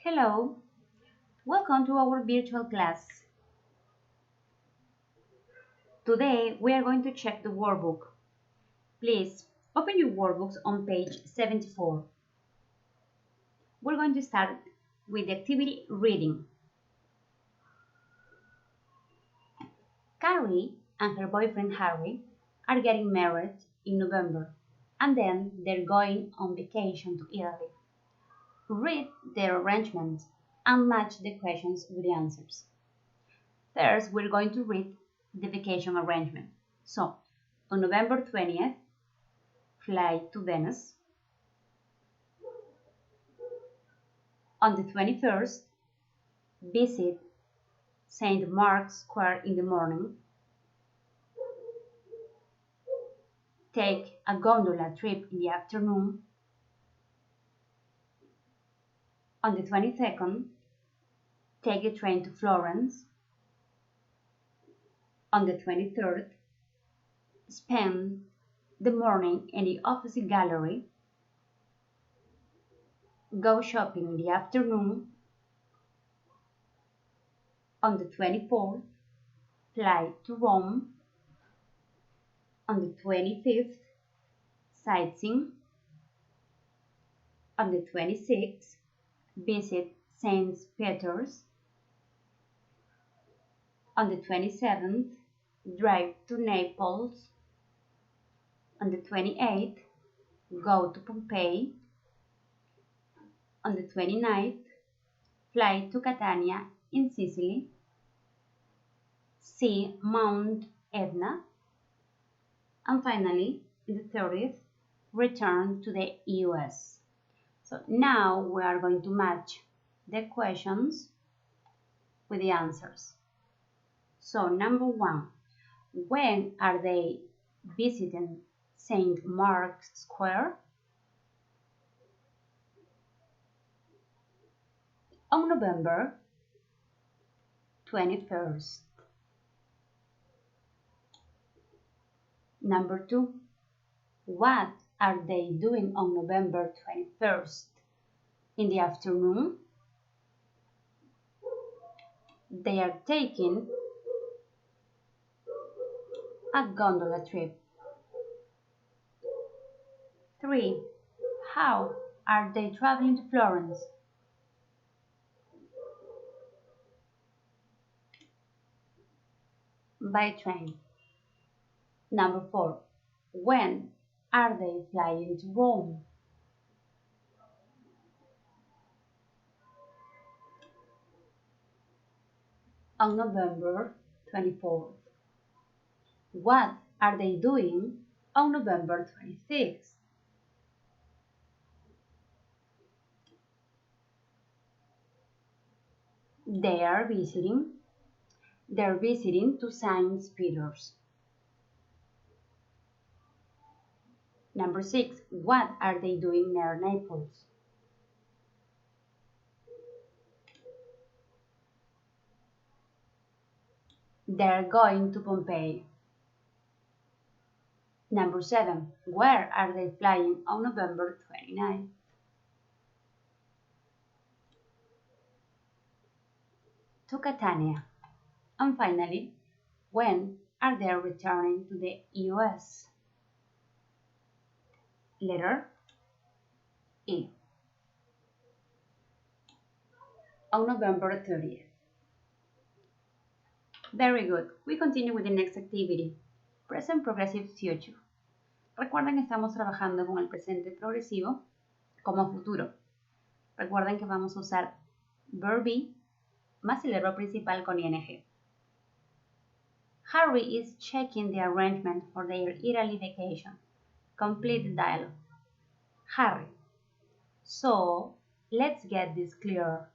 Hello, welcome to our virtual class. Today we are going to check the workbook. Please open your workbooks on page 74. We're going to start with the activity reading. Carrie and her boyfriend Harry are getting married in November and then they're going on vacation to Italy. Read their arrangements and match the questions with the answers. First, we're going to read the vacation arrangement. So, on November 20th, fly to Venice. On the 21st, visit St. Mark's Square in the morning. Take a gondola trip in the afternoon. On the 22nd, take a train to Florence. On the 23rd, spend the morning in the Uffizi Gallery. Go shopping in the afternoon. On the 24th, fly to Rome. On the 25th, sightseeing. On the 26th, visit St. Peter's. On the 27th, drive to Naples. On the 28th, go to Pompeii. On the 29th, fly to Catania in Sicily. See Mount Etna. And finally, the 30th, return to the US. So now we are going to match the questions with the answers. So number 1, when are they visiting St. Mark's Square? On November 21st. Number 2, what are they doing on November 21st? In the afternoon, they are taking a gondola trip. 3, how are they traveling to Florence? By train. Number 4, when are they flying to Rome? On November 24th. What are they doing on November 26th? They're visiting to St. Peter's. Number 6, what are they doing near Naples? They're going to Pompeii. Number 7, where are they flying on November 29th? To Catania. And finally, when are they returning to the US? Letter E. On November 30th. Very good. We continue with the next activity. Present Progressive Future. Recuerden que estamos trabajando con el presente progresivo como futuro. Recuerden que vamos a usar verb be más el verbo principal con ing. Harry is checking the arrangement for their Italy vacation. Complete the dialogue. Harry. So, let's get this clear.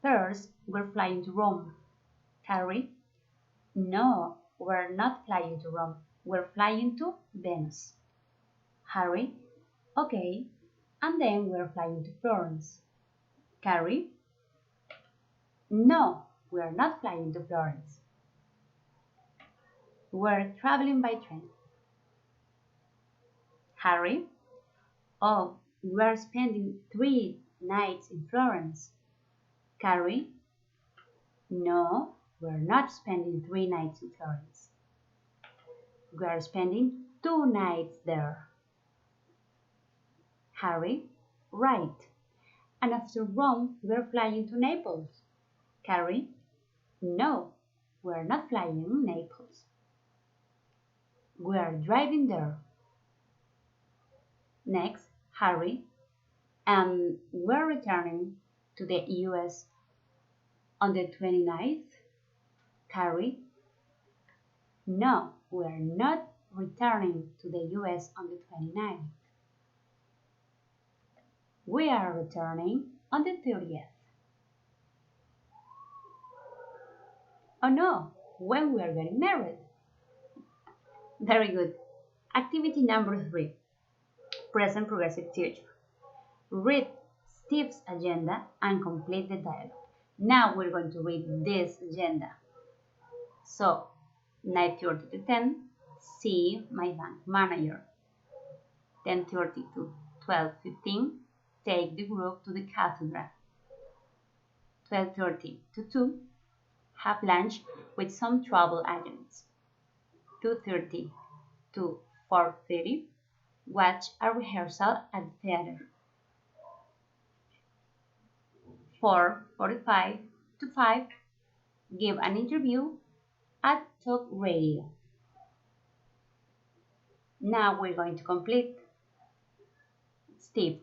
First, we're flying to Rome. Harry. No, we're not flying to Rome. We're flying to Venice. Harry. Okay. And then we're flying to Florence. Carrie. No, we're not flying to Florence. We're traveling by train. Harry. Oh, we're spending 3 nights in Florence. Carrie, no, we're not spending 3 nights in Florence. We are spending 2 nights there. Harry, right. And after Rome, we're flying to Naples. Carrie, no, we're not flying in Naples. We are driving there. Next, Harry, and we're returning to the US on the 29th. Carrie, no, we're not returning to the US on the 29th. We are returning on the 30th. Oh no, when we are getting married. Very good. Activity number 3. Present progressive future. Read Steve's agenda and complete the dialogue. Now we're going to read this agenda. So, 9:30 to 10, see my bank manager. 10:30 to 12:15, take the group to the cathedral. 12:30 to 2, have lunch with some travel agents. 2:30 to 4:30, watch a rehearsal at the theater. 4:45 to 5, give an interview at talk radio. Now we're going to complete. Steve,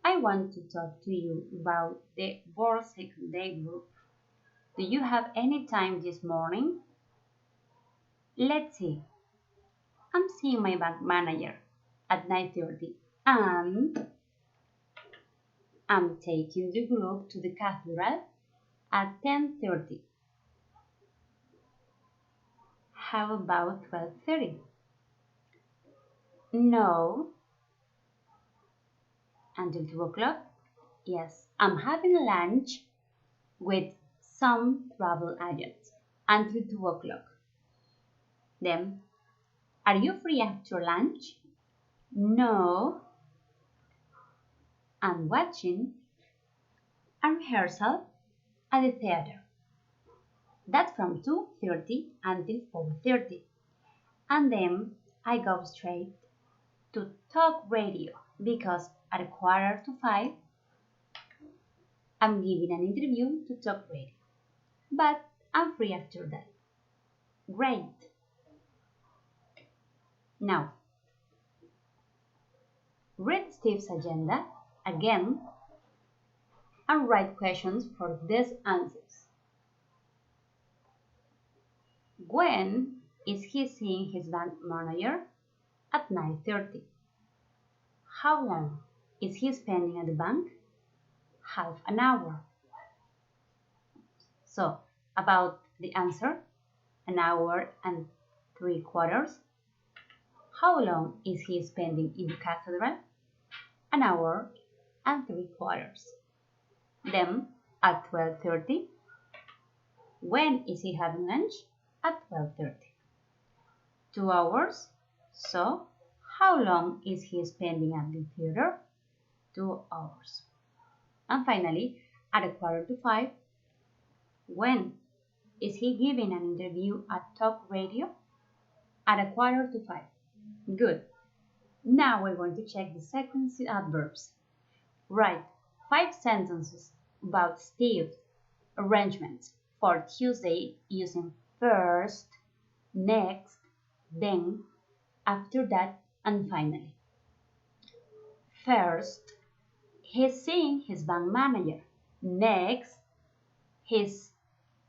I want to talk to you about the World Second Day group. Do you have any time this morning? Let's see. I'm seeing my bank manager at 9:30 and I'm taking the group to the cathedral at 10:30. How about 12:30? No. Until 2 o'clock? Yes, I'm having lunch with some travel agents until 2 o'clock. Then, are you free after lunch? No. I'm watching a rehearsal at the theater. That's from 2:30 until 4:30. And then I go straight to talk radio because at 4:45 I'm giving an interview to talk radio. But I'm free after that. Great. Now, read Steve's agenda again and write questions for these answers. When is he seeing his bank manager? At 9:30. How long is he spending at the bank? Half an hour. So, about the answer, an hour and 3/4. How long is he spending in the cathedral? An hour and 3/4. Then, at 12:30, when is he having lunch? At 12:30. 2 hours. So, how long is he spending at the theater? 2 hours. And finally, at 4:45, when is he giving an interview at talk radio? At 4:45. Good. Now we're going to check the sequence adverbs. Write 5 sentences about Steve's arrangements for Tuesday using first, next, then, after that, and finally. First, he's seeing his bank manager. Next, he's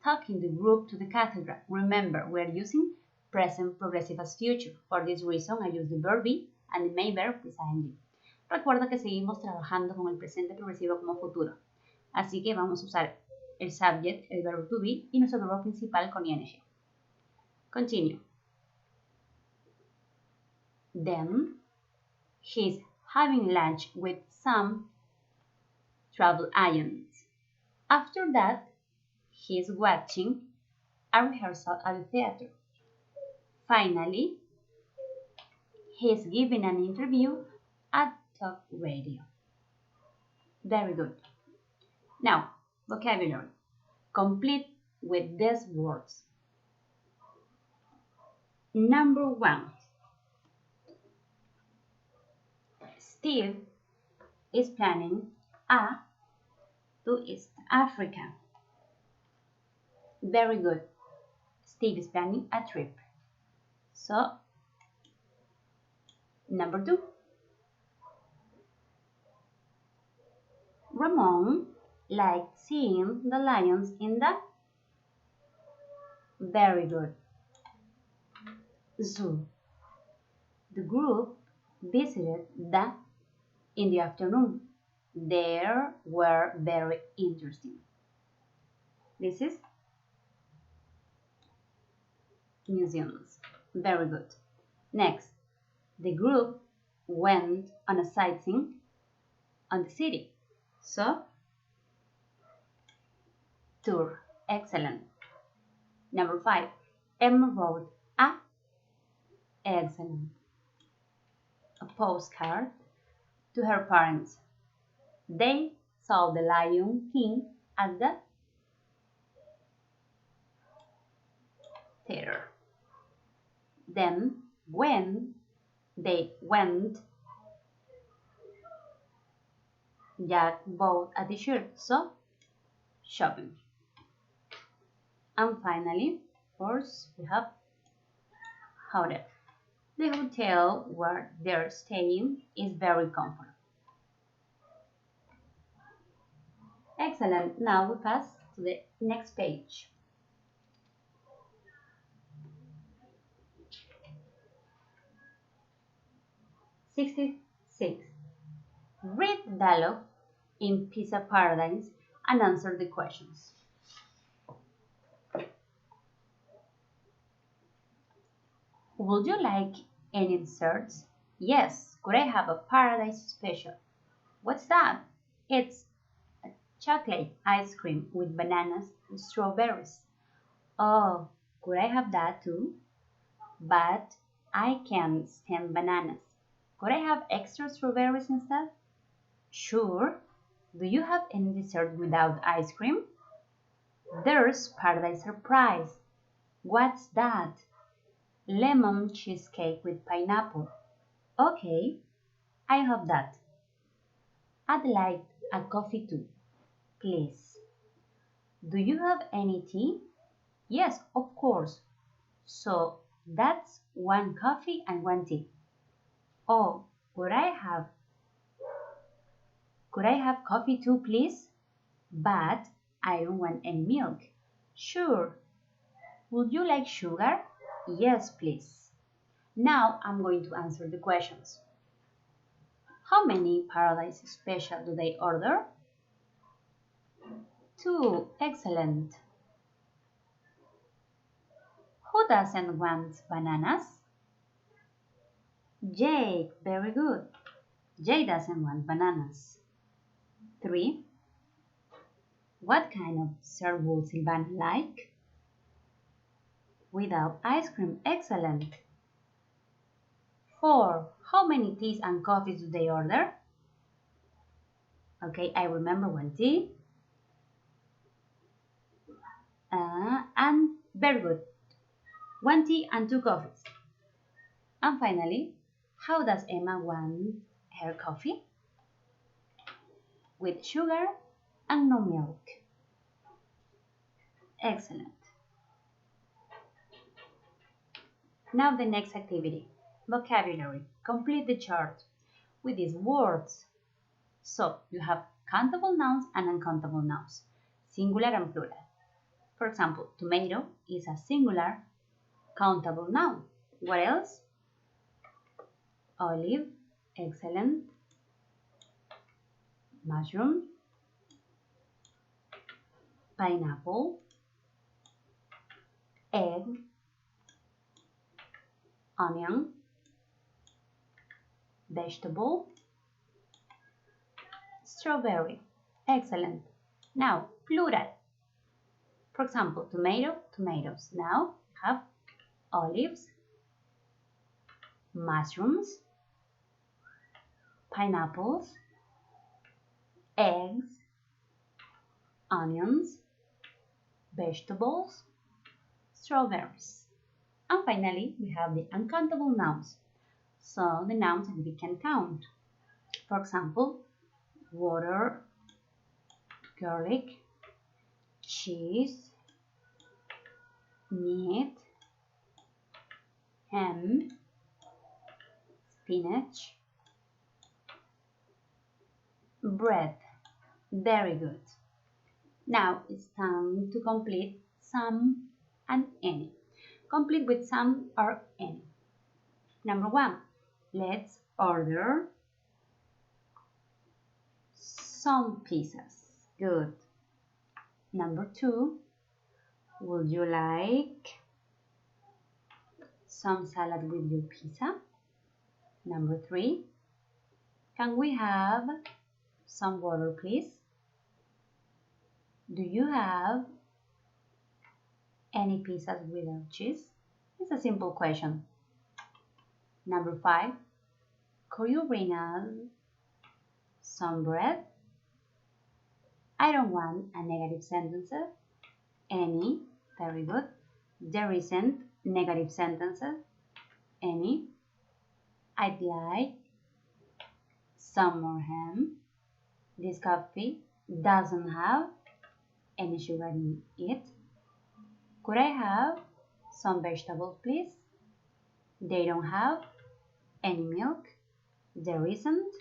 taking the group to the cathedral. Remember, we're using present progressive as future. For this reason, I use the verb be and the main verb is ing. Recuerda que seguimos trabajando con el presente progresivo como futuro. Así que vamos a usar el subject, el verbo to be y nuestro verbo principal con ing. Continue. Then, he's having lunch with some travel agents. After that, he's watching a rehearsal at the theater. Finally, he's giving an interview at talk radio. Very good. Now, Vocabulary. Complete with these words. Number 1. Steve is planning to East Africa. Very good. Steve is planning a trip. So, number 2. Ramon liked seeing the lions in the very good zoo. The group visited the in the afternoon. They were very interesting. This is museums. Very good. Next, the group went on a sightseeing on the city. So, tour. Excellent. Number 5. Emma wrote excellent, a postcard to her parents. They saw the Lion King at the theater. Then, when they went, Jack bought a t-shirt, so shopping. And finally, of course, we have hotel. The hotel where they're staying is very comfortable. Excellent. Now we pass to the next page. '66. Read the dialogue in Pizza Paradise and answer the questions. Would you like any desserts? Yes. Could I have a paradise special? What's that? It's a chocolate ice cream with bananas and strawberries. Oh, could I have that too? But I can't stand bananas. Could I have extra strawberries instead? Sure. Do you have any dessert without ice cream? There's paradise surprise. What's that? Lemon cheesecake with pineapple. Okay, I have that. I'd like a coffee too, please. Do you have any tea? Yes, of course. So that's 1 coffee and 1 tea. Oh, could I have coffee too, please? But I don't want any milk. Sure. Would you like sugar? Yes, please. Now I'm going to answer the questions. How many paradise special do they order? 2. Excellent. Who doesn't want bananas? Jake. Very good. Jake doesn't want bananas. 3. What kind of dessert would Silvana like? Without ice cream. Excellent. 4. How many teas and coffees do they order? Okay, I remember 1 tea. And very good. 1 tea and 2 coffees. And finally, how does Emma want her coffee? With sugar and no milk. Excellent. Now the next activity. Vocabulary. Complete the chart with these words. So you have countable nouns and uncountable nouns, singular and plural. For example, tomato is a singular countable noun. What else? Olive, excellent. Mushroom, pineapple, egg, onion, vegetable, strawberry. Excellent. Now, plural. For example, tomato, tomatoes. Now, have olives, mushrooms, pineapples, eggs, onions, vegetables, strawberries. And finally, we have the uncountable nouns. So the nouns that we can count. For example, water, garlic, cheese, meat, ham, spinach, bread. Very good. Now it's time to complete some and any. Complete with some or any. Number 1, let's order some pizzas. Good. Number 2, would you like some salad with your pizza? Number 3, can we have some water, please? Do you have any pizzas without cheese? It's a simple question. Number 5, could you bring us some bread? I don't want a negative sentences. Any, very good. There isn't negative sentences. Any. I'd like some more ham. This coffee doesn't have any sugar in it. Could I have some vegetables, please? They don't have any milk. There isn't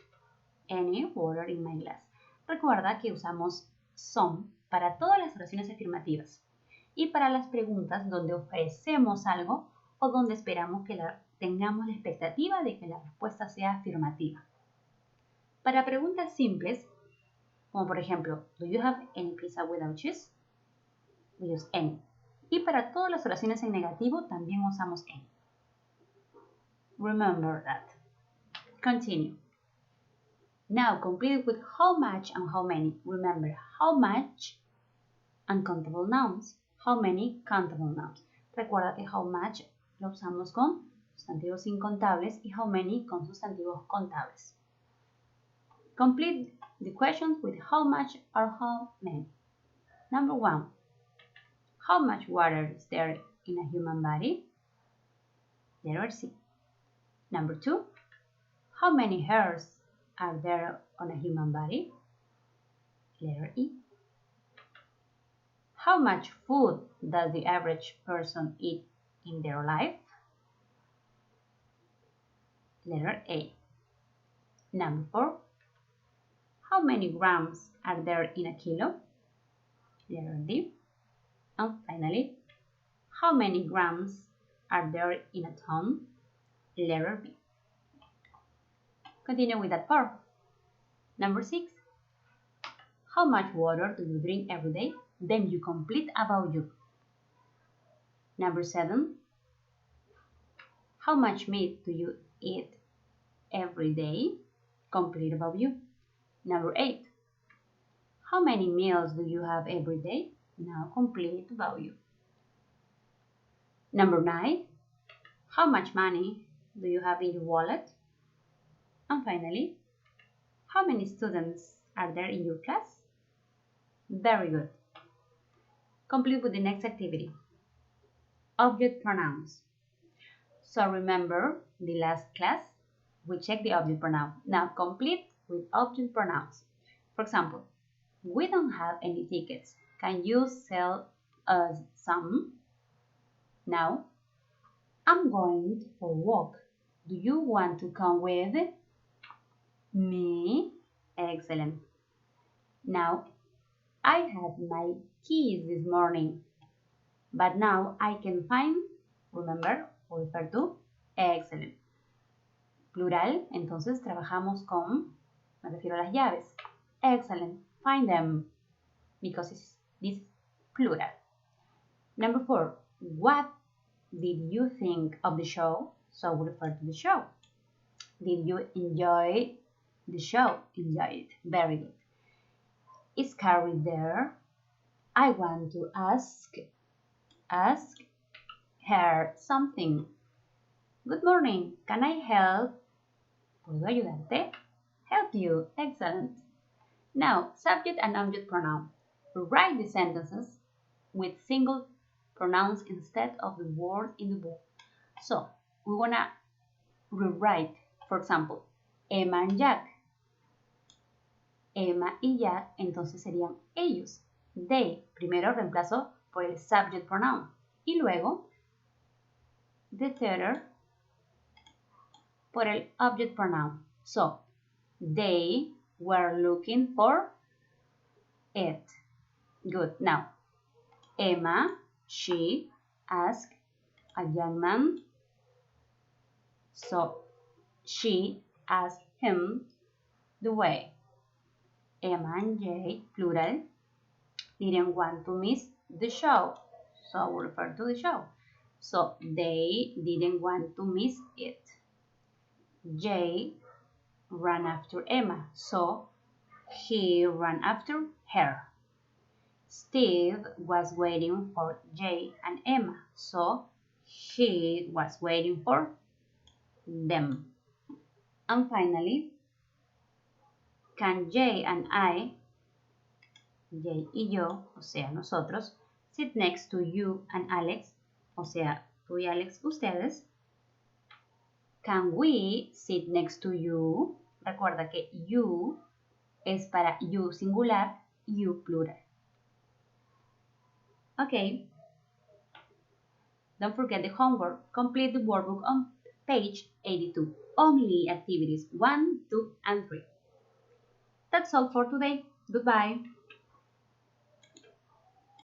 any water in my glass. Recuerda que usamos some para todas las oraciones afirmativas y para las preguntas donde ofrecemos algo o donde esperamos que tengamos la expectativa de que la respuesta sea afirmativa. Para preguntas simples, como por ejemplo, do you have any pizza without cheese? We use any. Y para todas las oraciones en negativo también usamos any. Remember that. Continue. Now complete with how much and how many. Remember, how much, uncountable nouns. How many, countable nouns. Recuerda que how much lo usamos con sustantivos incontables y how many con sustantivos contables. Complete the questions with how much or how many. Number 1. How much water is there in a human body? Letter C. Number 2. How many hairs are there on a human body? Letter E. How much food does the average person eat in their life? Letter A. Number 4. How many grams are there in a kilo? Letter D. And finally, how many grams are there in a ton? Letter B. Continue with that part. Number 6. How much water do you drink every day? Then you complete about you. Number 7. How much meat do you eat every day? Complete about you. Number 8. How many meals do you have every day? Now complete about you. Number 9. How much money do you have in your wallet? And finally, how many students are there in your class? Very good. Complete with the next activity. Object pronouns. So remember the last class, we checked the object pronoun. Now complete with object pronouns. For example, we don't have any tickets. Can you sell us some? Now, I'm going for a walk. Do you want to come with me? Excellent. Now, I had my keys this morning, but now I can find, remember, or refer to, excellent. Plural, entonces trabajamos con, me refiero a las llaves. Excellent. Find them, because it's this plural. Number 4, what did you think of the show? So we refer to the show. Did you enjoy the show? Enjoy it. Very good. Is Carrie there? I want to ask her something. Good morning. Can I help? ¿Puedo ayudarte? Help you. Excellent. Now, subject and object pronoun. Write the sentences with single pronouns instead of the word in the book. So, we want to rewrite, for example, Emma and Jack. Emma y Jack, entonces serían ellos. They, primero reemplazo por el subject pronoun. Y luego, the theater por el object pronoun. So, they were looking for it. Good. Now, Emma, she asked a young man. So, she asked him the way. Emma and Jay, plural, didn't want to miss the show. So, we refer to the show. So, they didn't want to miss it. Jay ran after Emma. So, he ran after her. Steve was waiting for Jay and Emma, so he was waiting for them. And finally, can Jay and I, Jay y yo, o sea, nosotros, sit next to you and Alex, o sea, tú y Alex, ustedes? Can we sit next to you? Recuerda que you es para you singular, you plural. Okay. Don't forget the homework. Complete the workbook on page 82. Only activities 1, 2, and 3. That's all for today. Goodbye.